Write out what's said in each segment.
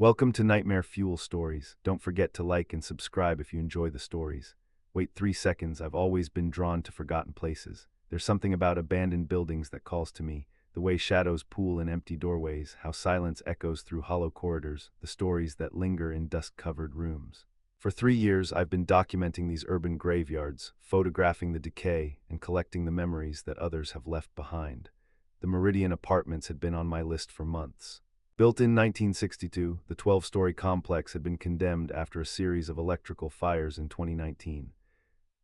Welcome to Nightmare Fuel Stories. Don't forget to like and subscribe if you enjoy the stories. Wait 3 seconds, I've always been drawn to forgotten places. There's something about abandoned buildings that calls to me. The way shadows pool in empty doorways, how silence echoes through hollow corridors, the stories that linger in dust-covered rooms. For 3 years, I've been documenting these urban graveyards, photographing the decay, and collecting the memories that others have left behind. The Meridian Apartments had been on my list for months. Built in 1962, the 12-story complex had been condemned after a series of electrical fires in 2019.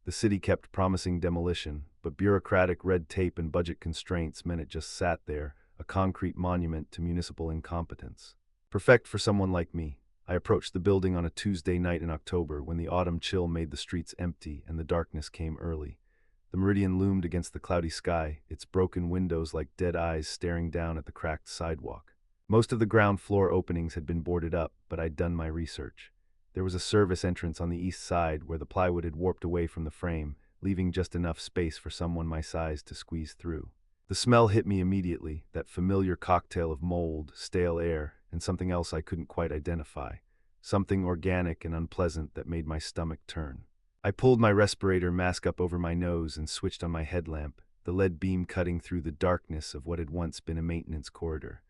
The city kept promising demolition, but bureaucratic red tape and budget constraints meant it just sat there, a concrete monument to municipal incompetence. Perfect for someone like me, I approached the building on a Tuesday night in October when the autumn chill made the streets empty and the darkness came early. The Meridian loomed against the cloudy sky, its broken windows like dead eyes staring down at the cracked sidewalk. Most of the ground floor openings had been boarded up, but I'd done my research. There was a service entrance on the east side where the plywood had warped away from the frame, leaving just enough space for someone my size to squeeze through. The smell hit me immediately, that familiar cocktail of mold, stale air, and something else I couldn't quite identify. Something organic and unpleasant that made my stomach turn. I pulled my respirator mask up over my nose and switched on my headlamp, the lead beam cutting through the darkness of what had once been a maintenance corridor.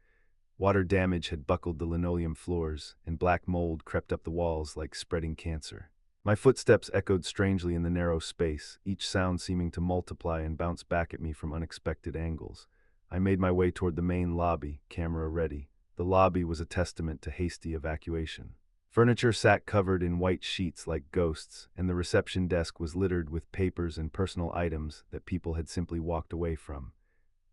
Water damage had buckled the linoleum floors, and black mold crept up the walls like spreading cancer. My footsteps echoed strangely in the narrow space, each sound seeming to multiply and bounce back at me from unexpected angles. I made my way toward the main lobby, camera ready. The lobby was a testament to hasty evacuation. Furniture sat covered in white sheets like ghosts, and the reception desk was littered with papers and personal items that people had simply walked away from.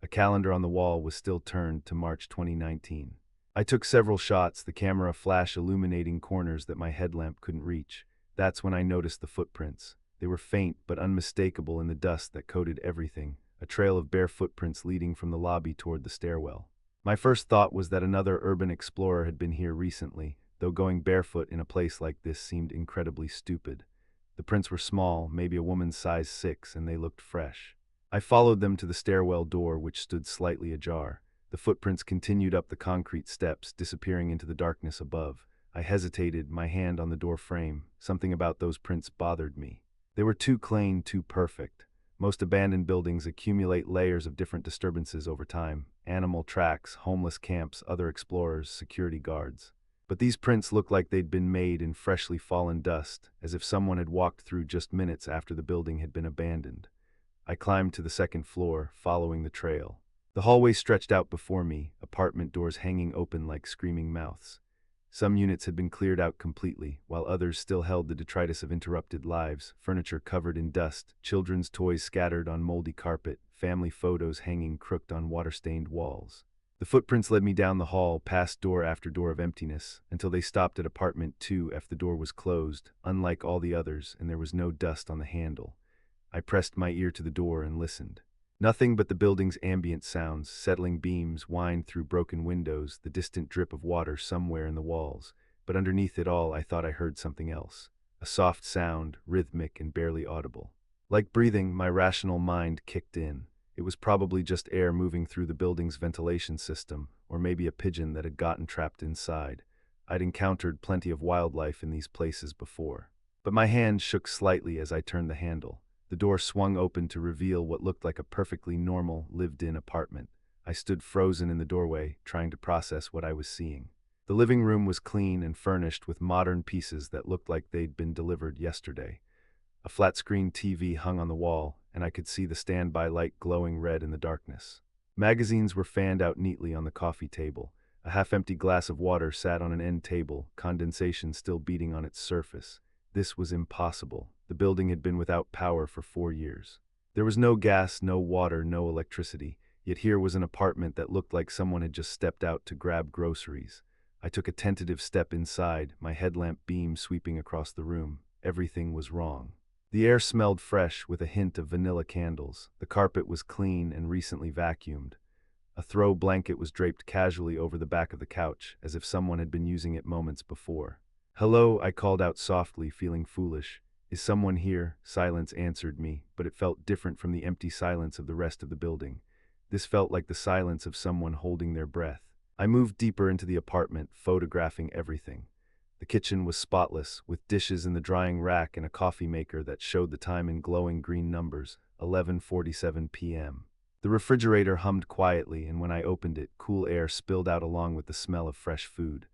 A calendar on the wall was still turned to March 2019. I took several shots, the camera flash illuminating corners that my headlamp couldn't reach. That's when I noticed the footprints. They were faint but unmistakable in the dust that coated everything, a trail of bare footprints leading from the lobby toward the stairwell. My first thought was that another urban explorer had been here recently, though going barefoot in a place like this seemed incredibly stupid. The prints were small, maybe a woman's size 6, and they looked fresh. I followed them to the stairwell door, which stood slightly ajar. The footprints continued up the concrete steps, disappearing into the darkness above. I hesitated, my hand on the door frame. Something about those prints bothered me. They were too clean, too perfect. Most abandoned buildings accumulate layers of different disturbances over time. Animal tracks, homeless camps, other explorers, security guards. But these prints looked like they'd been made in freshly fallen dust, as if someone had walked through just minutes after the building had been abandoned. I climbed to the second floor, following the trail. The hallway stretched out before me, apartment doors hanging open like screaming mouths. Some units had been cleared out completely, while others still held the detritus of interrupted lives, furniture covered in dust, children's toys scattered on moldy carpet, family photos hanging crooked on water-stained walls. The footprints led me down the hall, past door after door of emptiness, until they stopped at apartment 2 after the door was closed, unlike all the others, and there was no dust on the handle. I pressed my ear to the door and listened. Nothing but the building's ambient sounds, settling beams whined through broken windows, the distant drip of water somewhere in the walls. But underneath it all, I thought I heard something else. A soft sound, rhythmic and barely audible. Like breathing, my rational mind kicked in. It was probably just air moving through the building's ventilation system, or maybe a pigeon that had gotten trapped inside. I'd encountered plenty of wildlife in these places before. But my hand shook slightly as I turned the handle. The door swung open to reveal what looked like a perfectly normal, lived-in apartment. I stood frozen in the doorway, trying to process what I was seeing. The living room was clean and furnished with modern pieces that looked like they'd been delivered yesterday. A flat-screen TV hung on the wall, and I could see the standby light glowing red in the darkness. Magazines were fanned out neatly on the coffee table. A half-empty glass of water sat on an end table, condensation still beating on its surface. This was impossible. The building had been without power for 4 years. There was no gas, no water, no electricity, yet here was an apartment that looked like someone had just stepped out to grab groceries. I took a tentative step inside, my headlamp beam sweeping across the room. Everything was wrong. The air smelled fresh, with a hint of vanilla candles. The carpet was clean and recently vacuumed. A throw blanket was draped casually over the back of the couch, as if someone had been using it moments before. "Hello," I called out softly, feeling foolish. "Is someone here?" Silence answered me, but it felt different from the empty silence of the rest of the building. This felt like the silence of someone holding their breath. I moved deeper into the apartment, photographing everything. The kitchen was spotless, with dishes in the drying rack and a coffee maker that showed the time in glowing green numbers, 11:47 p.m. The refrigerator hummed quietly, and when I opened it, cool air spilled out along with the smell of fresh food.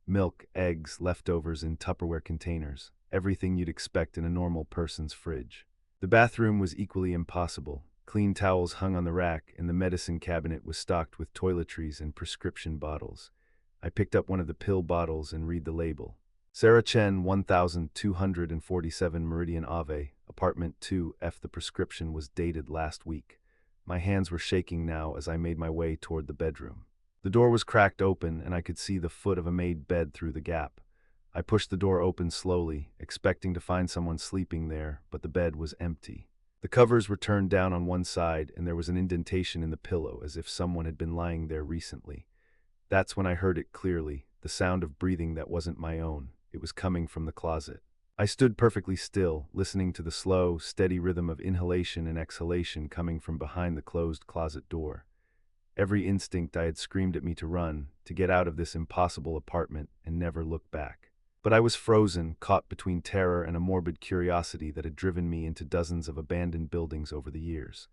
Milk, eggs, leftovers in Tupperware containers, everything you'd expect in a normal person's fridge. The bathroom was equally impossible. Clean towels hung on the rack, and the medicine cabinet was stocked with toiletries and prescription bottles. I picked up one of the pill bottles and read the label. Sarah Chen, 1247 Meridian Ave, apartment 2F. The prescription was dated last week. My hands were shaking now as I made my way toward the bedroom. The door was cracked open, and I could see the foot of a made bed through the gap. I pushed the door open slowly, expecting to find someone sleeping there, but the bed was empty. The covers were turned down on one side, and there was an indentation in the pillow as if someone had been lying there recently. That's when I heard it clearly, the sound of breathing that wasn't my own. It was coming from the closet. I stood perfectly still, listening to the slow, steady rhythm of inhalation and exhalation coming from behind the closed closet door. Every instinct I had screamed at me to run, to get out of this impossible apartment and never look back. But I was frozen, caught between terror and a morbid curiosity that had driven me into dozens of abandoned buildings over the years.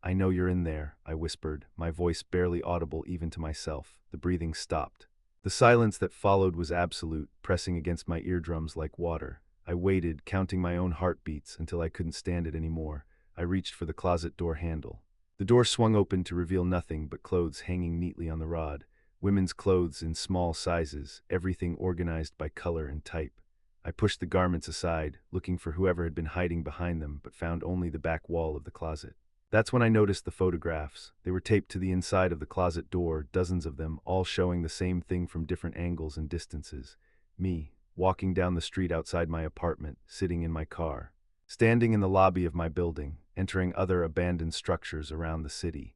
"I know you're in there," I whispered, my voice barely audible even to myself. The breathing stopped. The silence that followed was absolute, pressing against my eardrums like water. I waited, counting my own heartbeats, until I couldn't stand it anymore. I reached for the closet door handle. The door swung open to reveal nothing but clothes hanging neatly on the rod. Women's clothes in small sizes, everything organized by color and type. I pushed the garments aside, looking for whoever had been hiding behind them, but found only the back wall of the closet. That's when I noticed the photographs. They were taped to the inside of the closet door, dozens of them, all showing the same thing from different angles and distances. Me, walking down the street outside my apartment, sitting in my car. Standing in the lobby of my building, entering other abandoned structures around the city.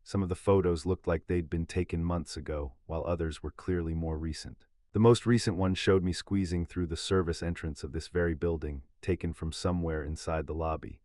Some of the photos looked like they'd been taken months ago, while others were clearly more recent. The most recent one showed me squeezing through the service entrance of this very building, taken from somewhere inside the lobby.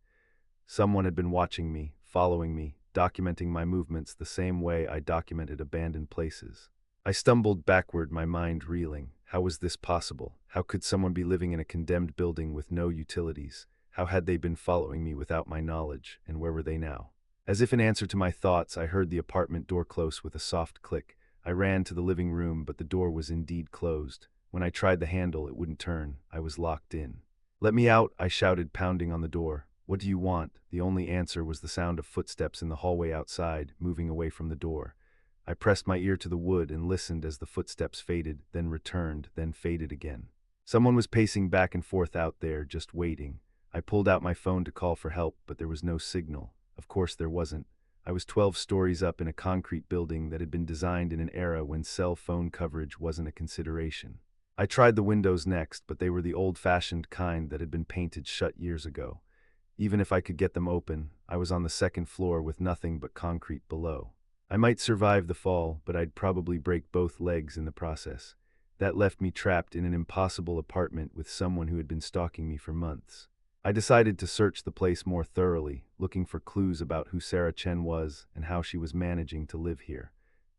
Someone had been watching me, following me, documenting my movements the same way I documented abandoned places. I stumbled backward, my mind reeling. How was this possible? How could someone be living in a condemned building with no utilities? How had they been following me without my knowledge, and where were they now? As if in answer to my thoughts, I heard the apartment door close with a soft click. I ran to the living room, but the door was indeed closed. When I tried the handle, it wouldn't turn. I was locked in. "Let me out," I shouted, pounding on the door. "What do you want?" The only answer was the sound of footsteps in the hallway outside, moving away from the door. I pressed my ear to the wood and listened as the footsteps faded, then returned, then faded again. Someone was pacing back and forth out there, just waiting. I pulled out my phone to call for help, but there was no signal. Of course there wasn't. I was 12 stories up in a concrete building that had been designed in an era when cell phone coverage wasn't a consideration. I tried the windows next, but they were the old-fashioned kind that had been painted shut years ago. Even if I could get them open, I was on the second floor with nothing but concrete below. I might survive the fall, but I'd probably break both legs in the process. That left me trapped in an impossible apartment with someone who had been stalking me for months. I decided to search the place more thoroughly, looking for clues about who Sarah Chen was and how she was managing to live here.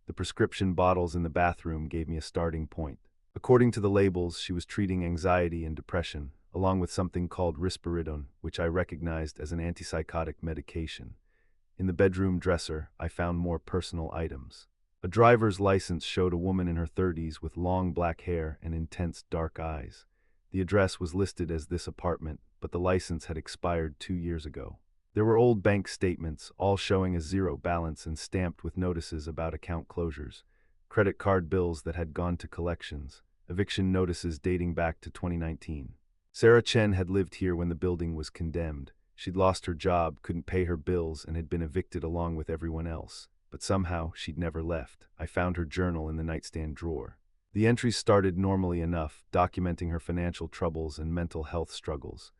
The prescription bottles in the bathroom gave me a starting point. According to the labels, she was treating anxiety and depression, along with something called risperidone, which I recognized as an antipsychotic medication. In the bedroom dresser, I found more personal items. A driver's license showed a woman in her 30s with long black hair and intense dark eyes. The address was listed as this apartment, but the license had expired 2 years ago. There were old bank statements, all showing a zero balance and stamped with notices about account closures, credit card bills that had gone to collections, eviction notices dating back to 2019. Sarah Chen had lived here when the building was condemned. She'd lost her job, couldn't pay her bills, and had been evicted along with everyone else. But somehow, she'd never left. I found her journal in the nightstand drawer. The entries started normally enough, documenting her financial troubles and mental health struggles.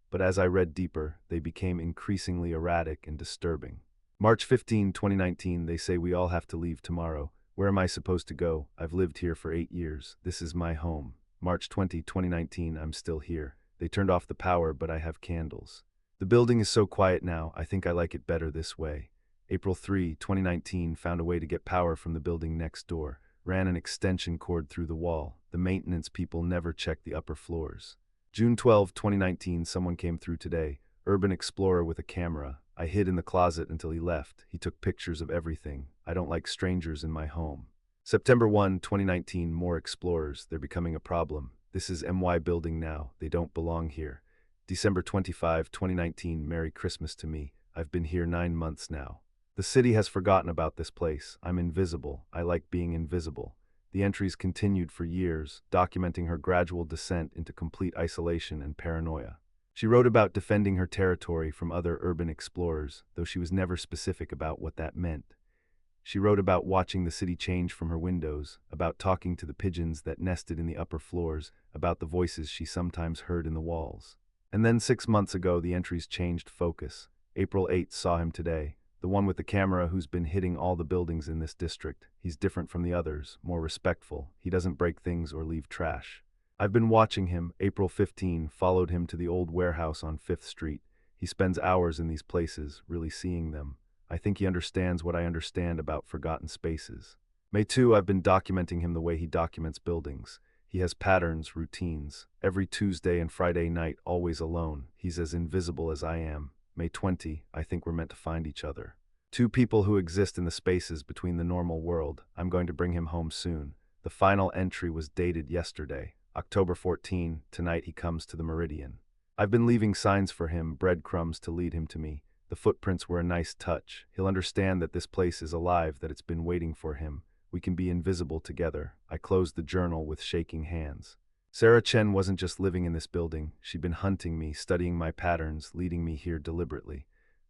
But as I read deeper, they became increasingly erratic and disturbing. March 15, 2019, they say we all have to leave tomorrow. Where am I supposed to go? I've lived here for 8 years. This is my home. March 20, 2019, I'm still here. They turned off the power, but I have candles. The building is so quiet now, I think I like it better this way. April 3, 2019, found a way to get power from the building next door. ran an extension cord through the wall. The maintenance people never checked the upper floors. June 12, 2019, someone came through today. Urban explorer with a camera. I hid in the closet until he left. He took pictures of everything. I don't like strangers in my home. September 1, 2019, more explorers. They're becoming a problem. This is MY building now. They don't belong here. December 25, 2019, Merry Christmas to me. I've been here 9 months now. The city has forgotten about this place. I'm invisible. I like being invisible. The entries continued for years, documenting her gradual descent into complete isolation and paranoia. She wrote about defending her territory from other urban explorers, though she was never specific about what that meant. She wrote about watching the city change from her windows, about talking to the pigeons that nested in the upper floors, about the voices she sometimes heard in the walls. And then 6 months ago, the entries changed focus. April 8 saw him today. The one with the camera who's been hitting all the buildings in this district. He's different from the others, more respectful. He doesn't break things or leave trash. I've been watching him. April 15 followed him to the old warehouse on 5th Street. He spends hours in these places, really seeing them. I think he understands what I understand about forgotten spaces. May 2, I've been documenting him the way he documents buildings. He has patterns, routines. Every Tuesday and Friday night, always alone. He's as invisible as I am. May 20, I think we're meant to find each other. Two people who exist in the spaces between the normal world. I'm going to bring him home soon. The final entry was dated yesterday. October 14, tonight he comes to the Meridian. I've been leaving signs for him, breadcrumbs to lead him to me. The footprints were a nice touch. He'll understand that this place is alive, that it's been waiting for him. We can be invisible together. I closed the journal with shaking hands. Sarah Chen wasn't just living in this building. She'd been hunting me, studying my patterns, leading me here deliberately.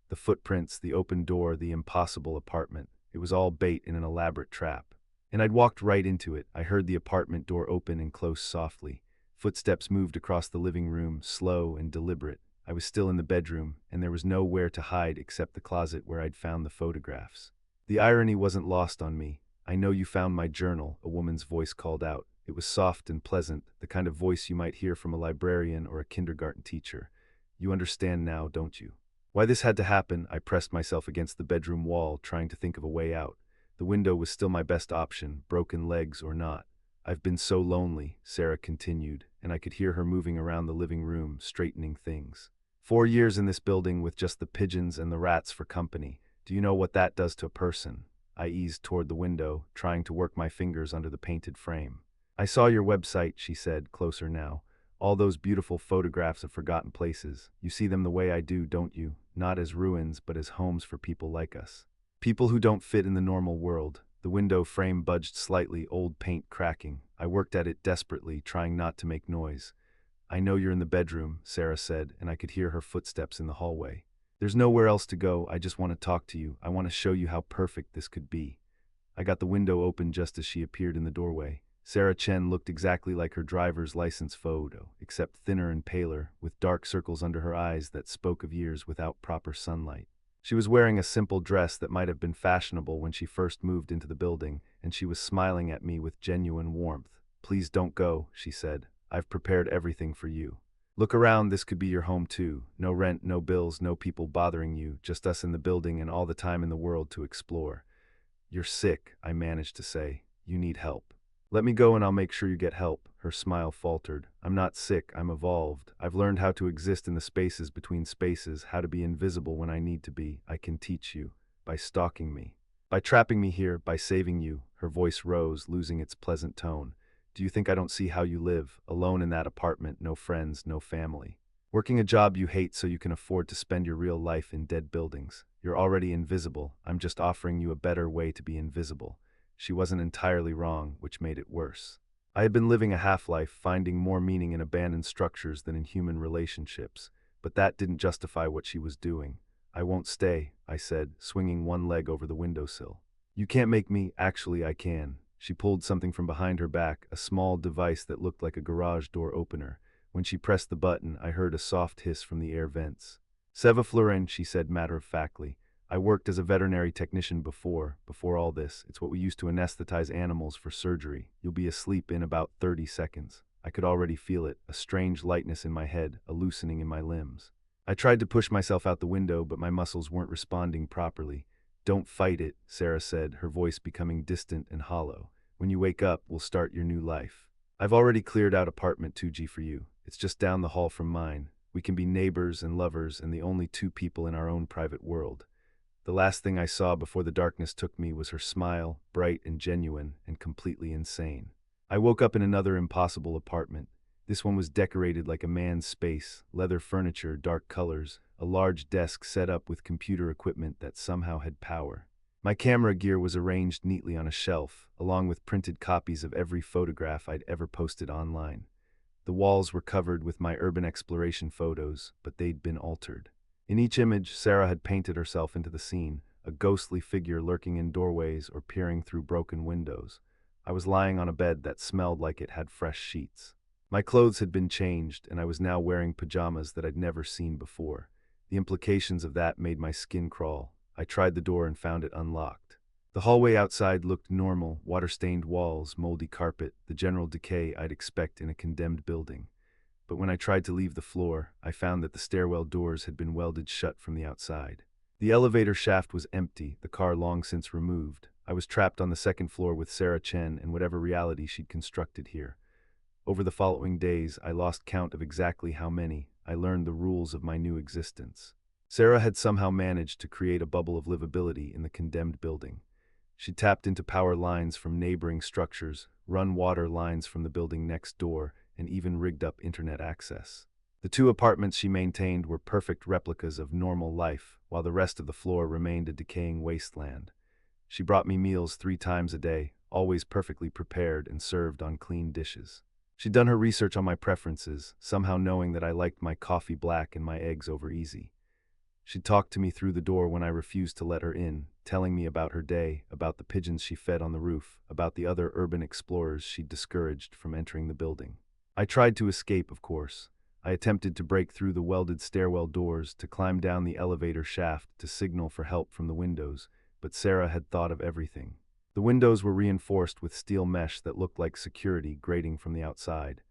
The footprints, the open door, the impossible apartment. It was all bait in an elaborate trap. And I'd walked right into it. I heard the apartment door open and close softly. Footsteps moved across the living room, slow and deliberate. I was still in the bedroom, and there was nowhere to hide except the closet where I'd found the photographs. The irony wasn't lost on me. I know you found my journal, a woman's voice called out. It was soft and pleasant, the kind of voice you might hear from a librarian or a kindergarten teacher. You understand now, don't you? Why this had to happen? I pressed myself against the bedroom wall, trying to think of a way out. The window was still my best option, broken legs or not. I've been so lonely, Sarah continued, and I could hear her moving around the living room, straightening things. 4 years in this building with just the pigeons and the rats for company. Do you know what that does to a person? I eased toward the window, trying to work my fingers under the painted frame. I saw your website, she said, closer now. All those beautiful photographs of forgotten places. You see them the way I do, don't you? Not as ruins, but as homes for people like us. People who don't fit in the normal world. The window frame budged slightly, old paint cracking. I worked at it desperately, trying not to make noise. I know you're in the bedroom, Sarah said, and I could hear her footsteps in the hallway. There's nowhere else to go. I just want to talk to you. I want to show you how perfect this could be. I got the window open just as she appeared in the doorway. Sarah Chen looked exactly like her driver's license photo, except thinner and paler, with dark circles under her eyes that spoke of years without proper sunlight. She was wearing a simple dress that might have been fashionable when she first moved into the building, and she was smiling at me with genuine warmth. Please don't go, she said. I've prepared everything for you. Look around, this could be your home too. No rent, no bills, no people bothering you, just us in the building and all the time in the world to explore. You're sick, I managed to say. You need help. Let me go and I'll make sure you get help. Her smile faltered. I'm not sick, I'm evolved. I've learned how to exist in the spaces between spaces, how to be invisible when I need to be. I can teach you. By stalking me. By trapping me here, by saving you. Her voice rose, losing its pleasant tone. Do you think I don't see how you live, alone in that apartment, no friends, no family? Working a job you hate so you can afford to spend your real life in dead buildings. You're already invisible. I'm just offering you a better way to be invisible. She wasn't entirely wrong, which made it worse. I had been living a half-life, finding more meaning in abandoned structures than in human relationships, but that didn't justify what she was doing. I won't stay, I said, swinging one leg over the windowsill. You can't make me. Actually, I can. She pulled something from behind her back, a small device that looked like a garage door opener. When she pressed the button, I heard a soft hiss from the air vents. Sevoflurane, she said matter-of-factly. I worked as a veterinary technician before all this. It's what we used to anesthetize animals for surgery. You'll be asleep in about 30 seconds. I could already feel it, a strange lightness in my head, a loosening in my limbs. I tried to push myself out the window, but my muscles weren't responding properly. Don't fight it, Sarah said, her voice becoming distant and hollow. When you wake up, we'll start your new life. I've already cleared out apartment 2G for you. It's just down the hall from mine. We can be neighbors and lovers and the only two people in our own private world. The last thing I saw before the darkness took me was her smile, bright and genuine and completely insane. I woke up in another impossible apartment. This one was decorated like a man's space, leather furniture, dark colors, a large desk set up with computer equipment that somehow had power. My camera gear was arranged neatly on a shelf, along with printed copies of every photograph I'd ever posted online. The walls were covered with my urban exploration photos, but they'd been altered. In each image, Sarah had painted herself into the scene, a ghostly figure lurking in doorways or peering through broken windows. I was lying on a bed that smelled like it had fresh sheets. My clothes had been changed, and I was now wearing pajamas that I'd never seen before. The implications of that made my skin crawl. I tried the door and found it unlocked. The hallway outside looked normal, water-stained walls, moldy carpet, the general decay I'd expect in a condemned building. But when I tried to leave the floor, I found that the stairwell doors had been welded shut from the outside. The elevator shaft was empty, the car long since removed. I was trapped on the second floor with Sarah Chen and whatever reality she'd constructed here. Over the following days, I lost count of exactly how many. I learned the rules of my new existence. Sarah had somehow managed to create a bubble of livability in the condemned building. She tapped into power lines from neighboring structures, run water lines from the building next door, and even rigged up internet access. The two apartments she maintained were perfect replicas of normal life, while the rest of the floor remained a decaying wasteland. She brought me meals 3 times a day, always perfectly prepared and served on clean dishes. She'd done her research on my preferences, somehow knowing that I liked my coffee black and my eggs over easy. She talked to me through the door when I refused to let her in, telling me about her day, about the pigeons she fed on the roof, about the other urban explorers she'd discouraged from entering the building. I tried to escape, of course. I attempted to break through the welded stairwell doors, to climb down the elevator shaft, to signal for help from the windows, but Sarah had thought of everything. The windows were reinforced with steel mesh that looked like security grating from the outside.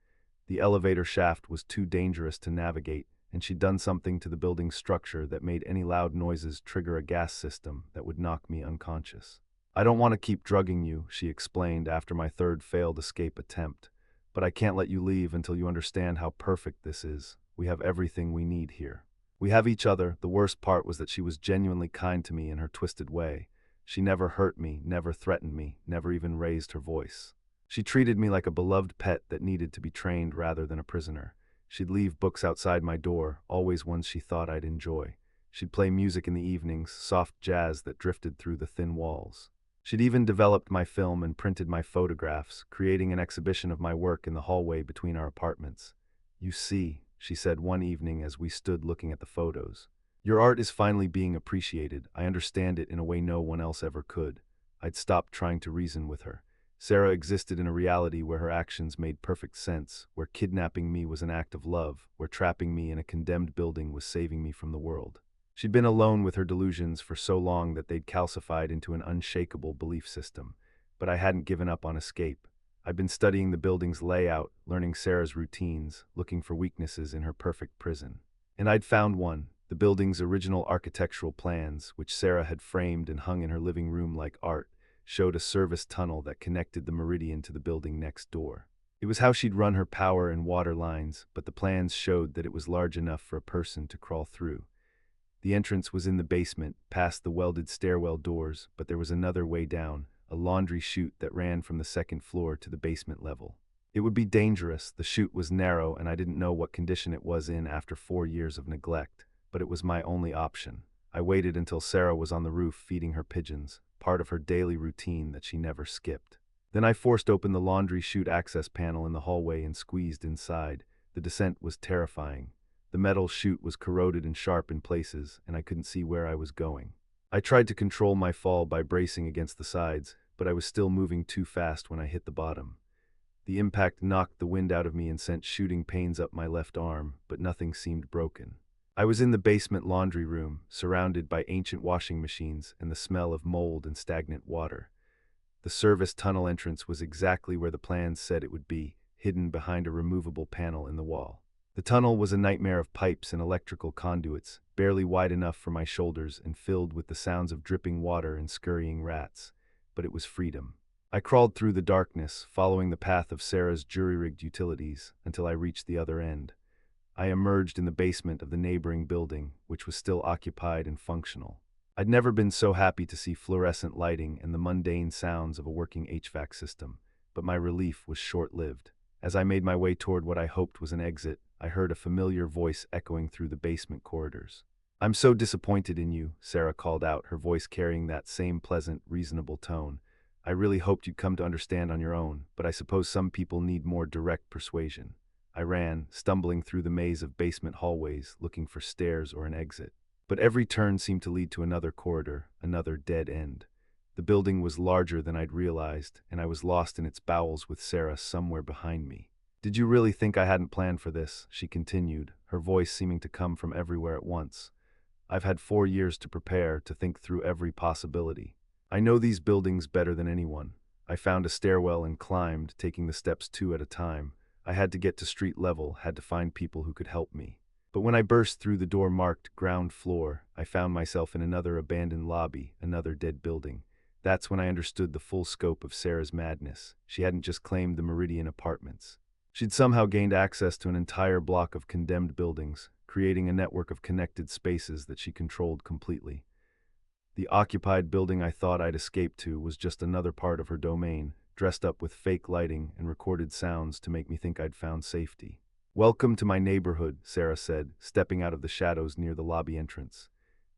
The elevator shaft was too dangerous to navigate, and she'd done something to the building's structure that made any loud noises trigger a gas system that would knock me unconscious. "I don't want to keep drugging you," she explained after my third failed escape attempt, "but I can't let you leave until you understand how perfect this is. We have everything we need here. We have each other." The worst part was that she was genuinely kind to me in her twisted way. She never hurt me, never threatened me, never even raised her voice. She treated me like a beloved pet that needed to be trained rather than a prisoner. She'd leave books outside my door, always ones she thought I'd enjoy. She'd play music in the evenings, soft jazz that drifted through the thin walls. She'd even developed my film and printed my photographs, creating an exhibition of my work in the hallway between our apartments. "You see," she said one evening as we stood looking at the photos, "your art is finally being appreciated. I understand it in a way no one else ever could." I'd stopped trying to reason with her. Sarah existed in a reality where her actions made perfect sense, where kidnapping me was an act of love, where trapping me in a condemned building was saving me from the world. She'd been alone with her delusions for so long that they'd calcified into an unshakable belief system. But I hadn't given up on escape. I'd been studying the building's layout, learning Sarah's routines, looking for weaknesses in her perfect prison. And I'd found one, the building's original architectural plans, which Sarah had framed and hung in her living room like art, showed a service tunnel that connected the meridian to the building next door. It was how she'd run her power and water lines, but the plans showed that it was large enough for a person to crawl through. The entrance was in the basement, past the welded stairwell doors, but there was another way down, a laundry chute that ran from the second floor to the basement level. It would be dangerous. The chute was narrow, and I didn't know what condition it was in after 4 years of neglect, but it was my only option. I waited until Sarah was on the roof feeding her pigeons, part of her daily routine that she never skipped. Then I forced open the laundry chute access panel in the hallway and squeezed inside. The descent was terrifying. The metal chute was corroded and sharp in places, and I couldn't see where I was going. I tried to control my fall by bracing against the sides, but I was still moving too fast when I hit the bottom. The impact knocked the wind out of me and sent shooting pains up my left arm, but nothing seemed broken. I was in the basement laundry room, surrounded by ancient washing machines and the smell of mold and stagnant water. The service tunnel entrance was exactly where the plans said it would be, hidden behind a removable panel in the wall. The tunnel was a nightmare of pipes and electrical conduits, barely wide enough for my shoulders and filled with the sounds of dripping water and scurrying rats. But it was freedom. I crawled through the darkness, following the path of Sarah's jury-rigged utilities, until I reached the other end. I emerged in the basement of the neighboring building, which was still occupied and functional. I'd never been so happy to see fluorescent lighting and the mundane sounds of a working HVAC system, but my relief was short-lived. As I made my way toward what I hoped was an exit, I heard a familiar voice echoing through the basement corridors. "I'm so disappointed in you," Sarah called out, her voice carrying that same pleasant, reasonable tone. "I really hoped you'd come to understand on your own, but I suppose some people need more direct persuasion." I ran, stumbling through the maze of basement hallways, looking for stairs or an exit. But every turn seemed to lead to another corridor, another dead end. The building was larger than I'd realized, and I was lost in its bowels with Sarah somewhere behind me. "Did you really think I hadn't planned for this?" she continued, her voice seeming to come from everywhere at once. "I've had 4 years to prepare, to think through every possibility. I know these buildings better than anyone. I found a stairwell and climbed, taking the steps two at a time. I had to get to street level, had to find people who could help me. But when I burst through the door marked ground floor, I found myself in another abandoned lobby, another dead building. That's when I understood the full scope of Sarah's madness. She hadn't just claimed the Meridian apartments. She'd somehow gained access to an entire block of condemned buildings, creating a network of connected spaces that she controlled completely. The occupied building I thought I'd escaped to was just another part of her domain, dressed up with fake lighting and recorded sounds to make me think I'd found safety. "Welcome to my neighborhood," Sarah said, stepping out of the shadows near the lobby entrance.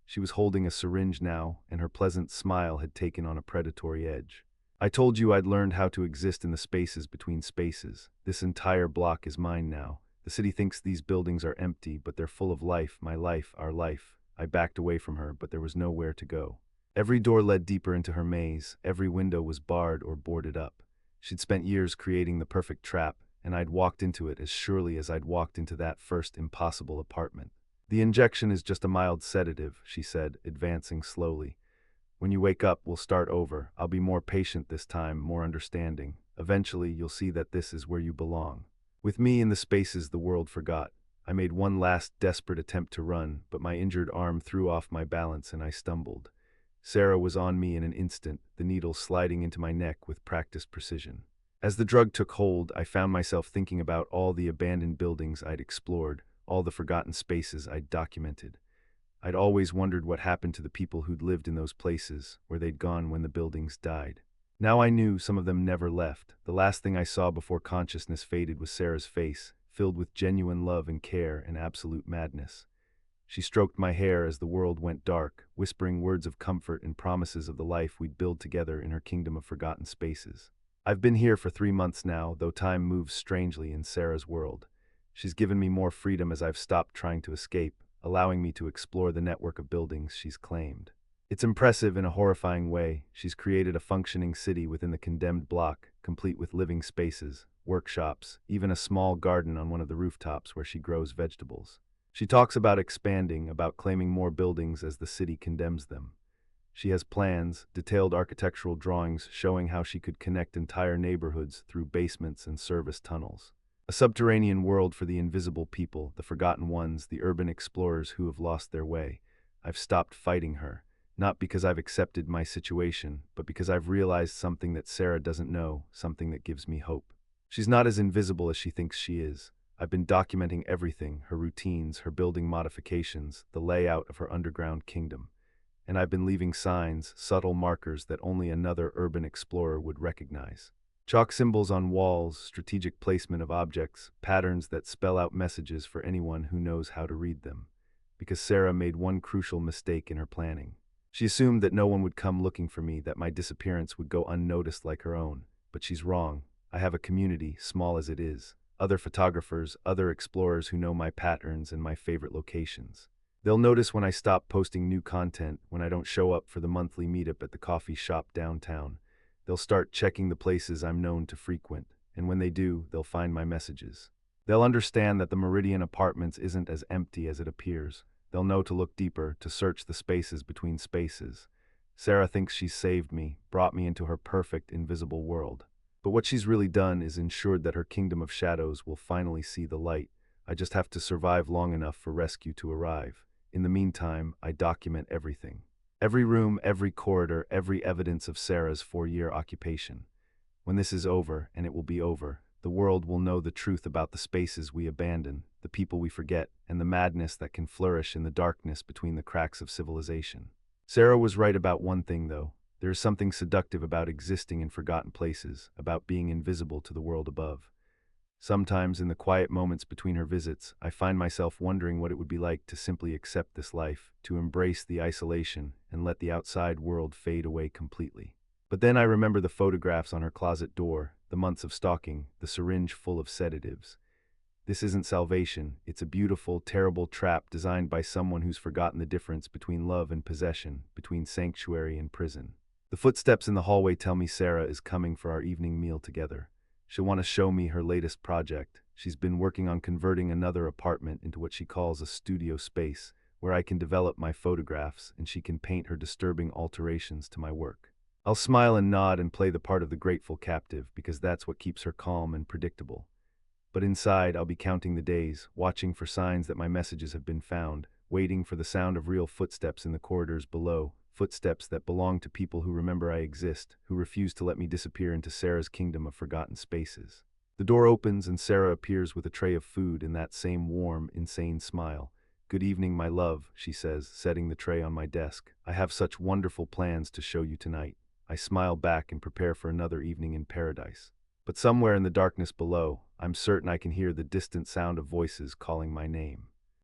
She was holding a syringe now, and her pleasant smile had taken on a predatory edge. "I told you I'd learned how to exist in the spaces between spaces. This entire block is mine now. The city thinks these buildings are empty, but they're full of life, my life, our life." I backed away from her, but there was nowhere to go. Every door led deeper into her maze, every window was barred or boarded up. She'd spent years creating the perfect trap, and I'd walked into it as surely as I'd walked into that first impossible apartment. "The injection is just a mild sedative," she said, advancing slowly. "When you wake up, we'll start over. I'll be more patient this time, more understanding. Eventually, you'll see that this is where you belong." With me in the spaces the world forgot, I made one last desperate attempt to run, but my injured arm threw off my balance and I stumbled. Sarah was on me in an instant, the needle sliding into my neck with practiced precision. As the drug took hold, I found myself thinking about all the abandoned buildings I'd explored, all the forgotten spaces I'd documented. I'd always wondered what happened to the people who'd lived in those places, where they'd gone when the buildings died. Now I knew some of them never left. The last thing I saw before consciousness faded was Sarah's face, filled with genuine love and care and absolute madness. She stroked my hair as the world went dark, whispering words of comfort and promises of the life we'd build together in her kingdom of forgotten spaces. I've been here for 3 months now, though time moves strangely in Sarah's world. She's given me more freedom as I've stopped trying to escape, allowing me to explore the network of buildings she's claimed. It's impressive in a horrifying way. She's created a functioning city within the condemned block, complete with living spaces, workshops, even a small garden on one of the rooftops where she grows vegetables. She talks about expanding, about claiming more buildings as the city condemns them. She has plans, detailed architectural drawings showing how she could connect entire neighborhoods through basements and service tunnels. A subterranean world for the invisible people, the forgotten ones, the urban explorers who have lost their way. I've stopped fighting her, not because I've accepted my situation, but because I've realized something that Sarah doesn't know, something that gives me hope. She's not as invisible as she thinks she is. I've been documenting everything, her routines, her building modifications, the layout of her underground kingdom. And I've been leaving signs, subtle markers that only another urban explorer would recognize. Chalk symbols on walls, strategic placement of objects, patterns that spell out messages for anyone who knows how to read them. Because Sarah made one crucial mistake in her planning. She assumed that no one would come looking for me, that my disappearance would go unnoticed like her own. But she's wrong. I have a community, small as it is. Other photographers, other explorers who know my patterns and my favorite locations. They'll notice when I stop posting new content, when I don't show up for the monthly meetup at the coffee shop downtown. They'll start checking the places I'm known to frequent, and when they do, they'll find my messages. They'll understand that the Meridian Apartments isn't as empty as it appears. They'll know to look deeper, to search the spaces between spaces. Sarah thinks she's saved me, brought me into her perfect, invisible world. But what she's really done is ensured that her kingdom of shadows will finally see the light. I just have to survive long enough for rescue to arrive. In the meantime, I document everything. Every room, every corridor, every evidence of Sarah's 4-year occupation. When this is over, and it will be over, the world will know the truth about the spaces we abandon, the people we forget, and the madness that can flourish in the darkness between the cracks of civilization. Sarah was right about one thing, though. There is something seductive about existing in forgotten places, about being invisible to the world above. Sometimes, in the quiet moments between her visits, I find myself wondering what it would be like to simply accept this life, to embrace the isolation, and let the outside world fade away completely. But then I remember the photographs on her closet door, the months of stalking, the syringe full of sedatives. This isn't salvation, it's a beautiful, terrible trap designed by someone who's forgotten the difference between love and possession, between sanctuary and prison. The footsteps in the hallway tell me Sarah is coming for our evening meal together. She'll want to show me her latest project. She's been working on converting another apartment into what she calls a studio space, where I can develop my photographs and she can paint her disturbing alterations to my work. I'll smile and nod and play the part of the grateful captive because that's what keeps her calm and predictable. But inside, I'll be counting the days, watching for signs that my messages have been found, waiting for the sound of real footsteps in the corridors below, footsteps that belong to people who remember I exist, who refuse to let me disappear into Sarah's kingdom of forgotten spaces. The door opens and Sarah appears with a tray of food and that same warm, insane smile. "Good evening, my love," she says, setting the tray on my desk. "I have such wonderful plans to show you tonight." I smile back and prepare for another evening in paradise. But somewhere in the darkness below, I'm certain I can hear the distant sound of voices calling my name.